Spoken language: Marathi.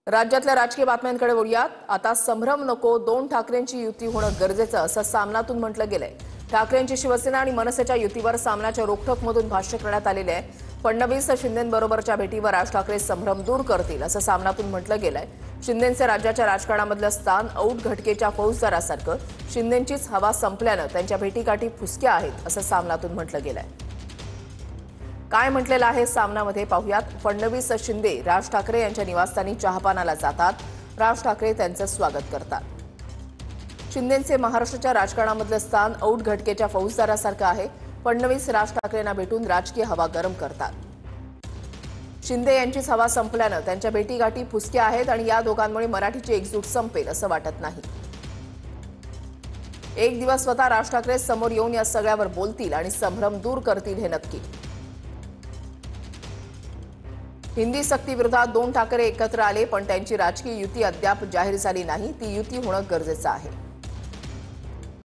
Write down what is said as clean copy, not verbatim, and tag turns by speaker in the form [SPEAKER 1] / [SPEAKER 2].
[SPEAKER 1] राज्यातल्या राजकीय बातम्यांकडे वळूयात। आता संभ्रम नको, दोन ठाकरेंची युती होणं गरजेचं असं सामनातून म्हटलं गेलंय। ठाकरेंची शिवसेना आणि मनसेच्या युतीवर सामनाच्या रोखठोकमधून भाष्य करण्यात आलेले आहे। फडणवीस शिंदेंबरोबरच्या भेटीवर राज ठाकरे संभ्रम दूर करतील असं सामनातून म्हटलं गेलंय। शिंदेंचे राज्याच्या राजकारणामधलं स्थान औट घटकेच्या फौजदारासारखं, शिंदेंचीच हवा संपल्यानं त्यांच्या भेटीगाठी फुसक्या आहेत असं सामनातून म्हटलं गेलंय। काय म्हटलेलं आहे सामनामध्ये पाहूयात। फडणवीस शिंदे राज ठाकरे यांच्या निवासस्थानी चहापानाला जातात। राज ठाकरे त्यांचं स्वागत करतात। शिंदेंचे महाराष्ट्राच्या राजकारणामधलं स्थान औट घटकेच्या फौजदारासारखं आहे। फडणवीस राज ठाकरेंना भेटून राजकीय हवा गरम करतात। शिंदे यांचीच हवा संपल्यानं त्यांच्या भेटीगाठी फुसक्या आहेत आणि या दोघांमुळे मराठीची एकजूट संपेल असं वाटत नाही। एक दिवस स्वतः राज ठाकरे समोर येऊन या सगळ्यावर बोलतील आणि संभ्रम दूर करतील हे नक्की। हिंदी सक्तीविरोधात दोन ठाकरे एकत्र आले, पण त्यांची राजकीय युती अद्याप जाहीर झाली नाही। ती युती होणं गरजेचं आहे।